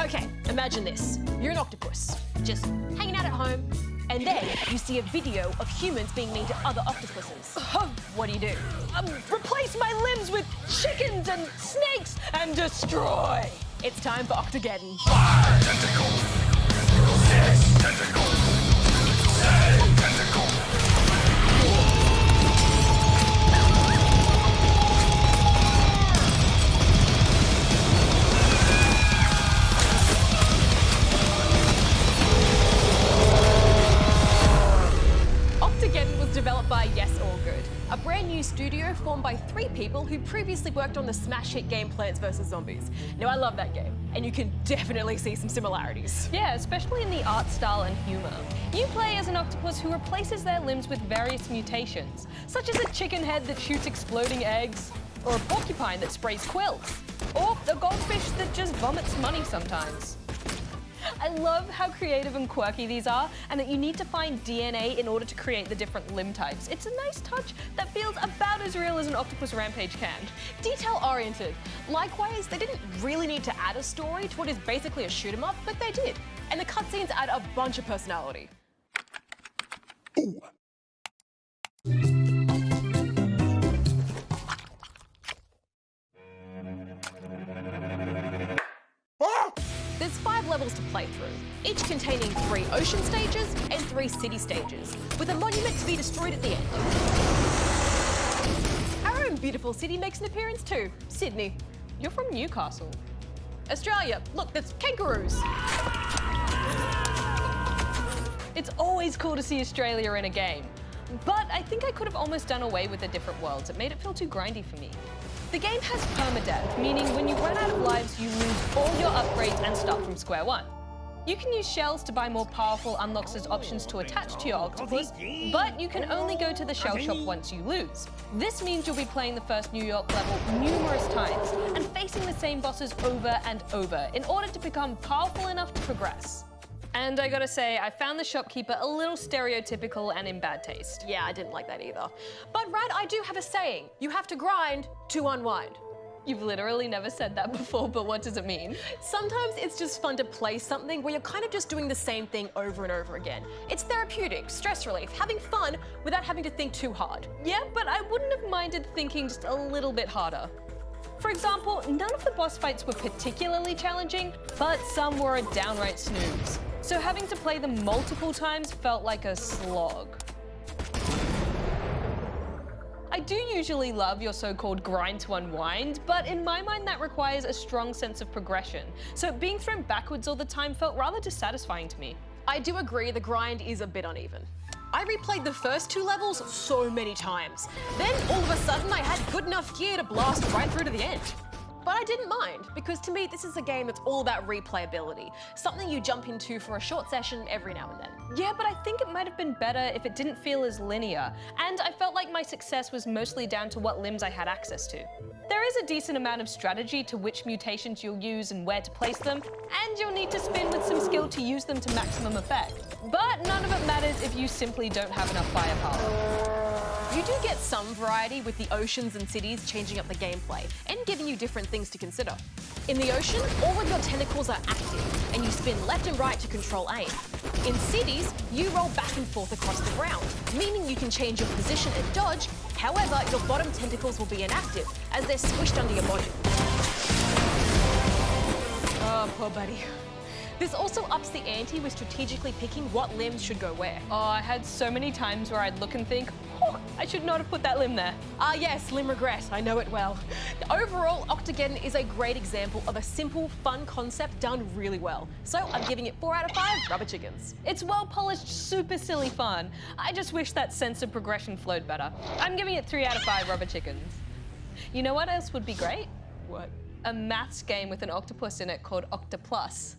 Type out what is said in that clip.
Okay, imagine this. You're an octopus, just hanging out at home, and then you see a video of humans being mean to other octopuses. What do? Replace my limbs with chickens and snakes and destroy! It's time for Octogeddon. 5 tentacles, 6 tentacles, 7 tentacles. Octogeddon was developed by Yes All Good, a brand new studio formed by 3 people who previously worked on the smash hit game Plants vs. Zombies. Now, I love that game, and you can definitely see some similarities. Yeah, especially in the art style and humor. You play as an octopus who replaces their limbs with various mutations, such as a chicken head that shoots exploding eggs, or a porcupine that sprays quills, or a goldfish that just vomits money sometimes. I love how creative and quirky these are, and that you need to find DNA in order to create the different limb types. It's a nice touch that feels about as real as an octopus rampage can. Detail-oriented. Likewise, they didn't really need to add a story to what is basically a shoot-'em-up, but they did. And the cutscenes add a bunch of personality. Ooh. There's 5 levels to play through, each containing 3 ocean stages and 3 city stages, with a monument to be destroyed at the end. Our own beautiful city makes an appearance too, Sydney. You're from Newcastle. Australia, look, there's kangaroos. It's always cool to see Australia in a game, but I think I could have almost done away with the different worlds. It made it feel too grindy for me. The game has permadeath, meaning when you run out of lives, you lose all your upgrades and start from square one. You can use shells to buy more powerful unlocks as options to attach to your octopus, but you can only go to the shell shop once you lose. This means you'll be playing the first New York level numerous times and facing the same bosses over and over in order to become powerful enough to progress. And I gotta say, I found the shopkeeper a little stereotypical and in bad taste. Yeah, I didn't like that either. But Rad, I do have a saying. You have to grind to unwind. You've literally never said that before, but what does it mean? Sometimes it's just fun to play something where you're kind of just doing the same thing over and over again. It's therapeutic, stress relief, having fun without having to think too hard. Yeah, but I wouldn't have minded thinking just a little bit harder. For example, none of the boss fights were particularly challenging, but some were a downright snooze. So having to play them multiple times felt like a slog. I do usually love your so-called grind to unwind, but in my mind that requires a strong sense of progression. So being thrown backwards all the time felt rather dissatisfying to me. I do agree the grind is a bit uneven. I replayed the first 2 levels so many times. Then all of a sudden I had good enough gear to blast right through to the end. But I didn't mind, because to me this is a game that's all about replayability, something you jump into for a short session every now and then. Yeah, but I think it might have been better if it didn't feel as linear, and I felt like my success was mostly down to what limbs I had access to. There is a decent amount of strategy to which mutations you'll use and where to place them, and you'll need to spin with some skill to use them to maximum effect. But none of it matters if you simply don't have enough firepower. You do get some variety with the oceans and cities changing up the gameplay and giving you different things to consider. In the ocean, all of your tentacles are active and you spin left and right to control aim. In cities, you roll back and forth across the ground, meaning you can change your position and dodge. However, your bottom tentacles will be inactive as they're squished under your body. Oh, poor buddy. This also ups the ante with strategically picking what limbs should go where. Oh, I had so many times where I'd look and think, oh, I should not have put that limb there. Ah yes, limb regret, I know it well. Overall, Octogeddon is a great example of a simple, fun concept done really well. So I'm giving it 4 out of 5 rubber chickens. It's well-polished, super silly fun. I just wish that sense of progression flowed better. I'm giving it 3 out of 5 rubber chickens. You know what else would be great? What? A maths game with an octopus in it called Octopus.